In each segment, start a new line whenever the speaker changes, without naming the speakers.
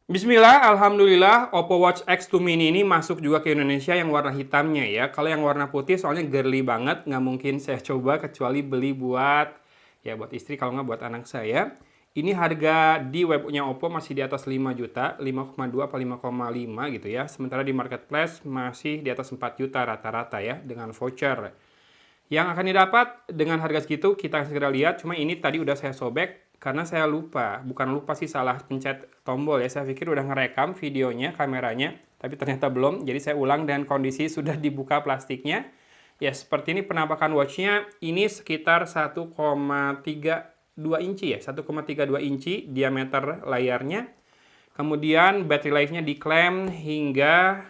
Bismillah, Alhamdulillah, Oppo Watch X2 Mini ini masuk juga ke Indonesia yang warna hitamnya ya. Kalau yang warna putih soalnya girly banget, nggak mungkin saya coba kecuali beli buat buat istri kalau nggak buat anak saya. Ini harga di webnya Oppo masih di atas 5 juta, 5,2 atau 5,5 gitu ya. Sementara di marketplace masih di atas 4 juta rata-rata ya dengan voucher. Yang akan didapat dengan harga segitu kita akan segera lihat. Cuma ini tadi udah saya sobek karena saya lupa. Bukan lupa sih, salah pencet tombol ya. Saya pikir udah ngerekam videonya, kameranya. Tapi ternyata belum. Jadi saya ulang dengan kondisi sudah dibuka plastiknya. Ya seperti ini penampakan watchnya. Ini sekitar 1,32 inci ya. 1,32 inci diameter layarnya. Kemudian battery life-nya diklaim hingga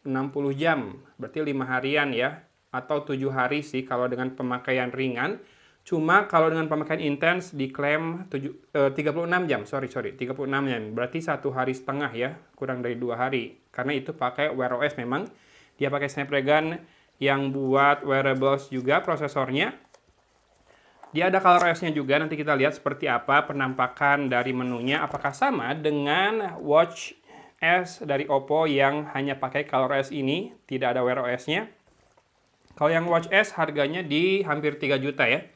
60 jam. Berarti 5 harian ya. Atau 7 hari sih kalau dengan pemakaian ringan. Cuma kalau dengan pemakaian intens diklaim 36 jam. Sorry, 36 jam. Berarti 1,5 hari ya. Kurang dari 2 hari. Karena itu pakai Wear OS memang. Dia pakai Snapdragon yang buat wearables juga prosesornya. Dia ada ColorOS-nya juga, nanti kita lihat seperti apa penampakan dari menunya. Apakah sama dengan Watch S dari Oppo yang hanya pakai ColorOS ini, tidak ada Wear OS-nya. Kalau yang Watch S harganya di hampir 3 juta ya.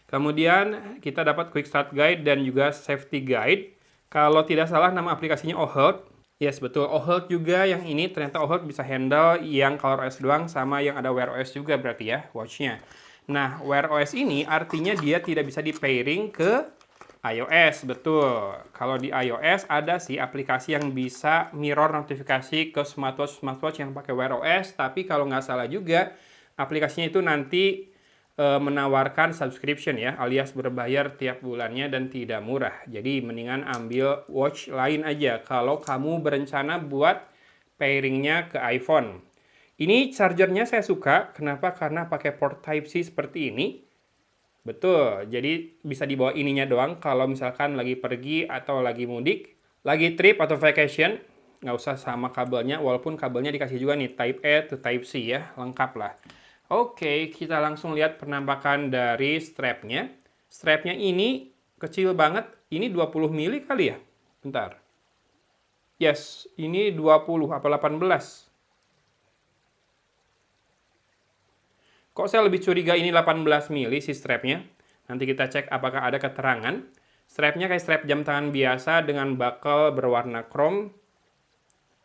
Kemudian kita dapat Quick Start Guide dan juga Safety Guide. Kalau tidak salah nama aplikasinya OHealth. Yes, betul. OHealth juga yang ini, ternyata OHealth bisa handle yang ColorOS doang sama yang ada Wear OS juga berarti ya, watch-nya. Nah, Wear OS ini artinya dia tidak bisa di-pairing ke iOS, betul. Kalau di iOS ada sih aplikasi yang bisa mirror notifikasi ke smartwatch yang pakai Wear OS, tapi kalau nggak salah juga aplikasinya itu nanti menawarkan subscription ya, alias berbayar tiap bulannya dan tidak murah. Jadi mendingan ambil watch lain aja kalau kamu berencana buat pairingnya ke iPhone. Ini chargernya saya suka, kenapa? Karena pakai port Type-C seperti ini. Betul, jadi bisa dibawa ininya doang kalau misalkan lagi pergi atau lagi mudik, lagi trip atau vacation, nggak usah sama kabelnya, walaupun kabelnya dikasih juga nih Type A to Type C ya, lengkap lah. Oke, kita langsung lihat penampakan dari strapnya. Strapnya ini kecil banget, ini 20 mili kali ya? Bentar. Yes, ini 20 apa 18? Kok saya lebih curiga ini 18 mili si strapnya? Nanti kita cek apakah ada keterangan. Strapnya kayak strap jam tangan biasa dengan buckle berwarna chrome.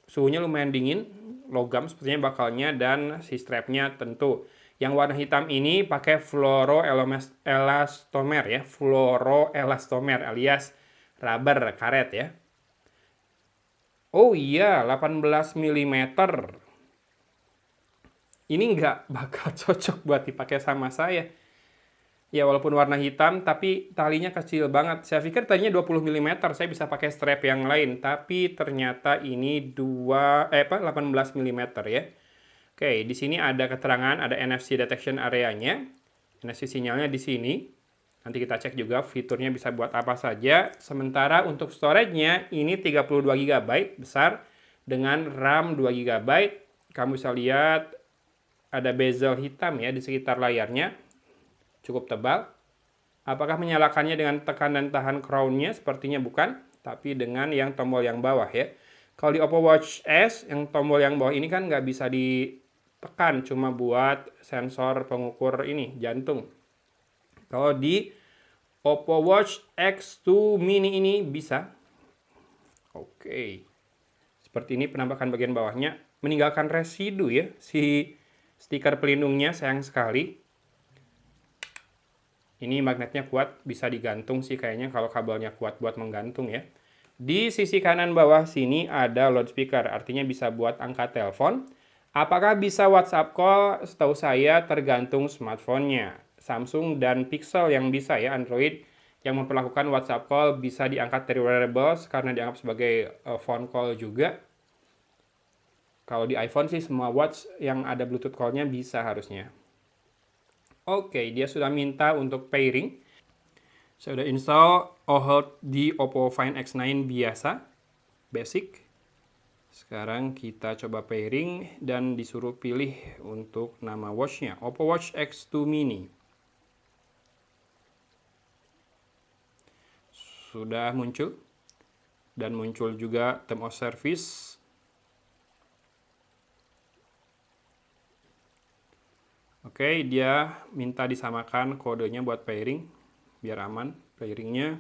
Suhunya lumayan dingin, logam sepertinya bakalnya, dan si strapnya tentu. Yang warna hitam ini pakai fluoroelastomer ya, fluoroelastomer alias rubber karet ya. Oh iya, 18 mm. Ini nggak bakal cocok buat dipakai sama saya. Ya walaupun warna hitam, tapi talinya kecil banget. Saya pikir tadinya 20 mm, saya bisa pakai strap yang lain. Tapi ternyata ini 18 mm ya. Oke, di sini ada keterangan, ada NFC detection area-nya. NFC sinyalnya di sini. Nanti kita cek juga fiturnya bisa buat apa saja. Sementara untuk storage-nya, ini 32 GB besar dengan RAM 2 GB. Kamu bisa lihat ada bezel hitam ya di sekitar layarnya. Cukup tebal. Apakah menyalakannya dengan tekan dan tahan crown-nya? Sepertinya bukan, tapi dengan yang tombol yang bawah ya. Kalau di Oppo Watch S, yang tombol yang bawah ini kan nggak bisa ditekan, cuma buat sensor pengukur ini, jantung. Kalau di Oppo Watch X2 Mini ini bisa. Oke. Seperti ini penampakan bagian bawahnya. Meninggalkan residu ya, si stiker pelindungnya, sayang sekali. Ini magnetnya kuat, bisa digantung sih kayaknya kalau kabelnya kuat buat menggantung ya. Di sisi kanan bawah sini ada loudspeaker, artinya bisa buat angkat telepon. Apakah bisa WhatsApp call? Setahu saya tergantung smartphone-nya. Samsung dan Pixel yang bisa ya, Android yang memperlakukan WhatsApp call bisa diangkat dari wearables karena dianggap sebagai phone call juga. Kalau di iPhone sih semua watch yang ada Bluetooth call-nya bisa harusnya. Oke, dia sudah minta untuk pairing. Saya sudah install OHealth di Oppo Find X9 biasa, basic. Sekarang kita coba pairing dan disuruh pilih untuk nama watch-nya, Oppo Watch X2 Mini. Sudah muncul. dan muncul juga term of service. Oke, dia minta disamakan kodenya buat pairing biar aman pairingnya.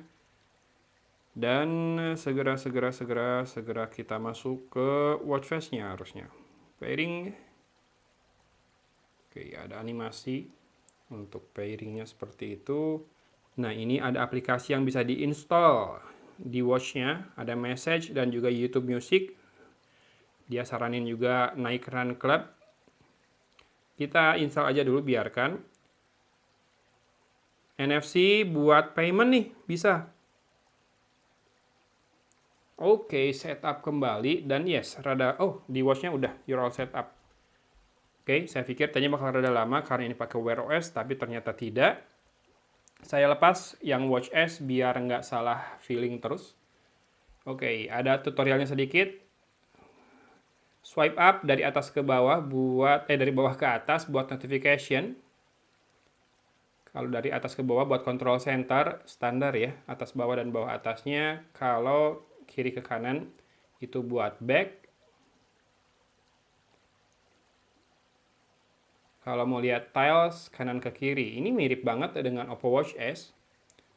Dan segera kita masuk ke watch face-nya harusnya. Pairing. Oke, ada animasi untuk pairingnya seperti itu. Nah, ini ada aplikasi yang bisa diinstal di watch-nya. Ada message dan juga YouTube Music. Dia saranin juga Nike Run Club. Kita install aja dulu, biarkan. NFC buat payment nih, bisa. Oke, setup kembali dan yes, di watch-nya udah, you're all set up. Oke, saya pikir tadinya bakal rada lama karena ini pakai Wear OS, tapi ternyata tidak. Saya lepas yang Watch S biar nggak salah feeling terus. Oke, ada tutorialnya sedikit. Swipe up dari atas ke bawah dari bawah ke atas buat notification. Kalau dari atas ke bawah buat control center standar ya, atas bawah dan bawah atasnya. Kalau kiri ke kanan itu buat back. Kalau mau lihat tiles kanan ke kiri, ini mirip banget dengan Oppo Watch S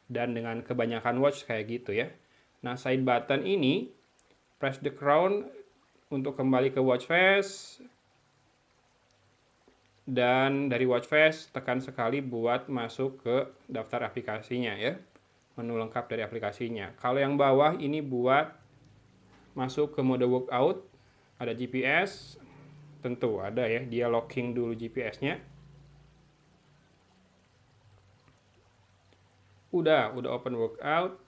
dan dengan kebanyakan watch kayak gitu ya. Nah, side button ini press the crown untuk kembali ke watch face, dan dari watch face tekan sekali buat masuk ke daftar aplikasinya ya, menu lengkap dari aplikasinya. Kalau yang bawah ini buat masuk ke mode workout, ada GPS, tentu ada ya, dia locking dulu GPS-nya. Udah open workout,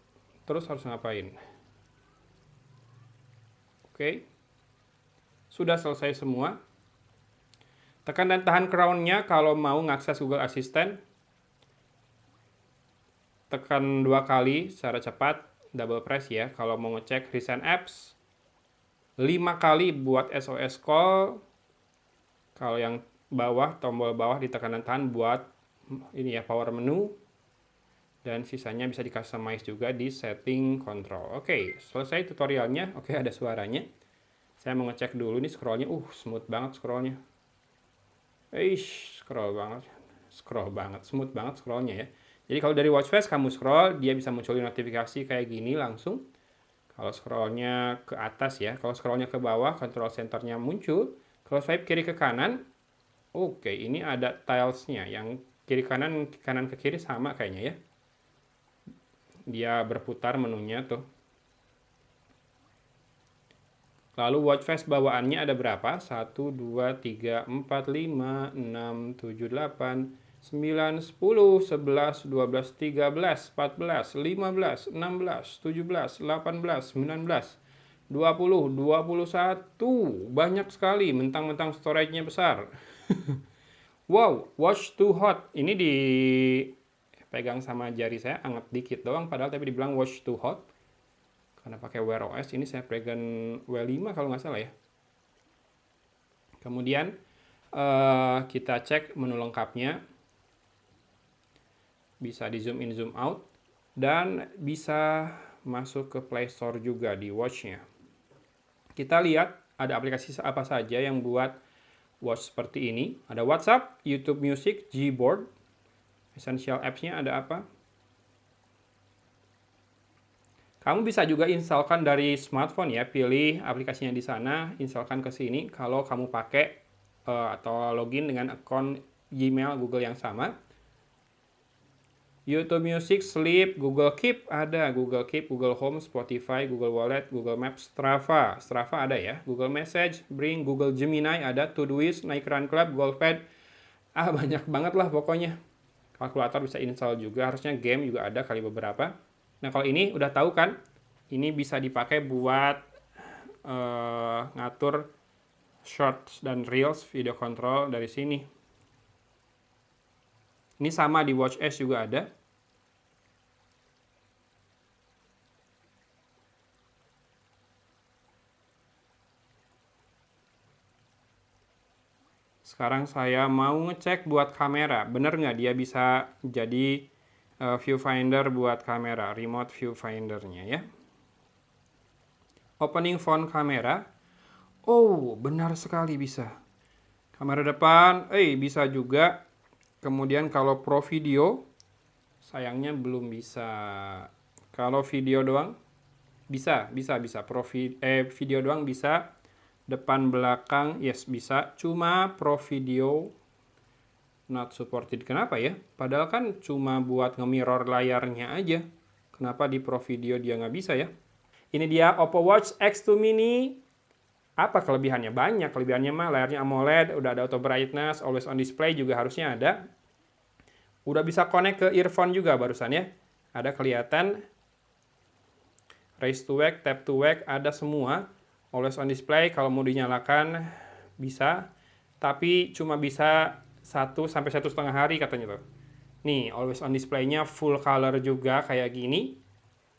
terus harus ngapain? Oke. Sudah selesai semua. Tekan dan tahan crown-nya kalau mau ngakses Google Assistant. Tekan 2 kali secara cepat, double press ya, kalau mau ngecek recent apps. 5 kali buat SOS call. Kalau yang bawah, tombol bawah ditekan dan tahan buat ini ya, power menu. Dan sisanya bisa di customize juga di setting control. Oke, selesai tutorialnya. Oke, ada suaranya. Saya mau ngecek dulu nih scrollnya. Smooth banget scrollnya. Scroll banget, smooth banget scrollnya ya. Jadi kalau dari watch face kamu scroll, dia bisa munculin notifikasi kayak gini langsung. Kalau scrollnya ke atas ya, kalau scrollnya ke bawah, control centernya muncul. Kalau swipe kiri ke kanan, oke, ini ada tilesnya. Yang kiri kanan ke kiri sama kayaknya ya. Dia berputar menunya tuh. Lalu watch face bawaannya ada berapa? 1, 2, 3, 4, 5, 6, 7, 8, 9, 10, 11, 12, 13, 14, 15, 16, 17, 18, 19, 20, 21. Banyak sekali, mentang-mentang storage-nya besar. Wow, watch too hot. Ini dipegang sama jari saya, anget dikit doang, padahal tapi dibilang watch too hot. Karena pakai Wear OS, ini saya pegang W5 kalau nggak salah ya. Kemudian kita cek menu lengkapnya. Bisa di zoom in, zoom out. Dan bisa masuk ke Play Store juga di watch-nya. Kita lihat ada aplikasi apa saja yang buat watch seperti ini. Ada WhatsApp, YouTube Music, Gboard. Essential apps-nya ada apa? Kamu bisa juga instalkan dari smartphone ya, pilih aplikasinya di sana, instalkan ke sini kalau kamu pakai atau login dengan akun Gmail Google yang sama. YouTube Music, Sleep, Google Keep ada, Google Keep, Google Home, Spotify, Google Wallet, Google Maps, Strava ada ya, Google Message, Bring, Google Gemini ada, Todoist, Nike Run Club, Golfpad, banyak banget lah pokoknya. Kalkulator bisa install juga, harusnya game juga ada kali beberapa. Nah, kalau ini udah tahu kan, ini bisa dipakai buat ngatur shorts dan reels video control dari sini. Ini sama di Watch S juga ada. Sekarang saya mau ngecek buat kamera. Bener nggak dia bisa jadi viewfinder buat kamera, remote viewfindernya ya. Opening phone kamera. Oh, benar sekali bisa. Kamera depan, bisa juga. Kemudian kalau pro video, sayangnya belum bisa. Kalau video doang, bisa. Video doang bisa. Depan, belakang, yes bisa. Cuma pro video not supported. Kenapa ya? Padahal kan cuma buat nge-mirror layarnya aja. Kenapa di pro video dia nggak bisa ya? Ini dia Oppo Watch X2 Mini. Apa kelebihannya? Banyak kelebihannya mah. Layarnya AMOLED, udah ada auto brightness, always on display juga harusnya ada. Udah bisa connect ke earphone juga barusan ya. Ada kelihatan. Raise to wake, tap to wake, ada semua. Always on display, kalau mau dinyalakan bisa. Tapi cuma bisa 1-1,5 hari katanya tuh. Nih, always on display-nya full color juga kayak gini.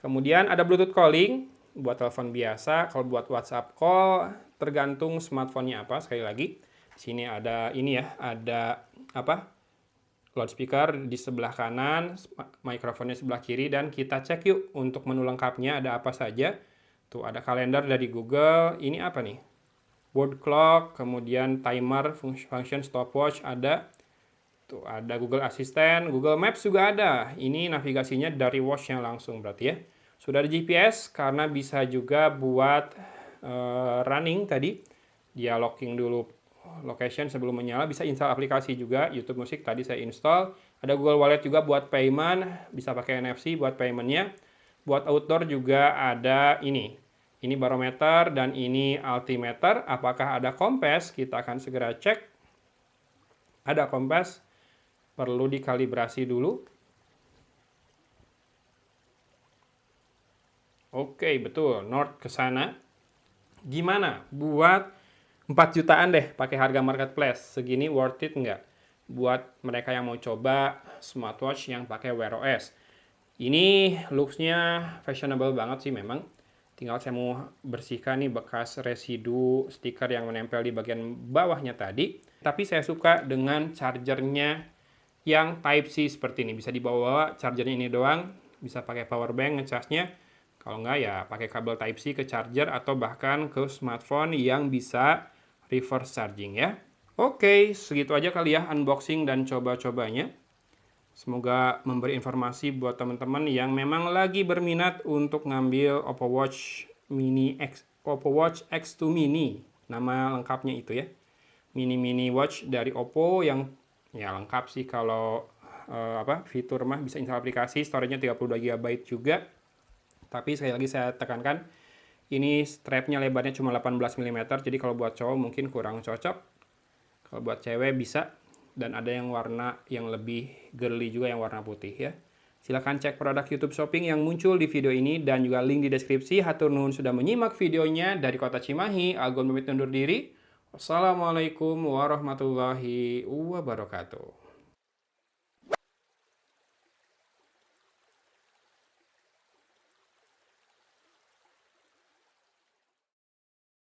Kemudian ada Bluetooth calling buat telepon biasa. Kalau buat WhatsApp call tergantung smartphone-nya apa. Sekali lagi, di sini ada ini ya, ada apa? Loudspeaker di sebelah kanan, mikrofonnya sebelah kiri, dan kita cek yuk untuk menu lengkapnya ada apa saja. Tuh ada kalender dari Google. Ini apa nih? Word clock, kemudian timer, function stopwatch ada. Tuh ada Google Assistant, Google Maps juga ada. Ini navigasinya dari watch-nya langsung berarti ya. Sudah ada GPS karena bisa juga buat running tadi. Dia locking dulu location sebelum menyala. Bisa install aplikasi juga, YouTube Music tadi saya install. Ada Google Wallet juga buat payment, bisa pakai NFC buat paymentnya. Buat outdoor juga ada ini. Ini barometer dan ini altimeter. Apakah ada kompas? Kita akan segera cek. Ada kompas. Perlu dikalibrasi dulu. Oke, betul. North ke sana. Gimana? Buat 4 jutaan deh pakai harga marketplace. Segini worth it nggak? Buat mereka yang mau coba smartwatch yang pakai Wear OS. Ini looks-nya fashionable banget sih memang. Tinggal saya mau bersihkan nih bekas residu stiker yang menempel di bagian bawahnya tadi. Tapi saya suka dengan chargernya yang Type-C seperti ini. Bisa dibawa chargernya ini doang. Bisa pakai power bank ngecasnya. Kalau nggak ya pakai kabel Type-C ke charger atau bahkan ke smartphone yang bisa reverse charging ya. Oke, segitu aja kali ya unboxing dan coba-cobanya. Semoga memberi informasi buat teman-teman yang memang lagi berminat untuk ngambil Oppo Watch X2 Mini. Nama lengkapnya itu ya. Mini watch dari Oppo yang ya lengkap sih kalau fitur mah bisa install aplikasi, storage-nya 32 GB juga. Tapi sekali lagi saya tekankan, ini strapnya lebarnya cuma 18 mm, jadi kalau buat cowok mungkin kurang cocok. Kalau buat cewek bisa, dan ada yang warna yang lebih girly juga yang warna putih ya. Silahkan cek produk YouTube Shopping yang muncul di video ini dan juga link di deskripsi. Hatur nuhun sudah menyimak videonya. Dari Kota Cimahi, Algon pamit undur diri. Wassalamualaikum warahmatullahi wabarakatuh.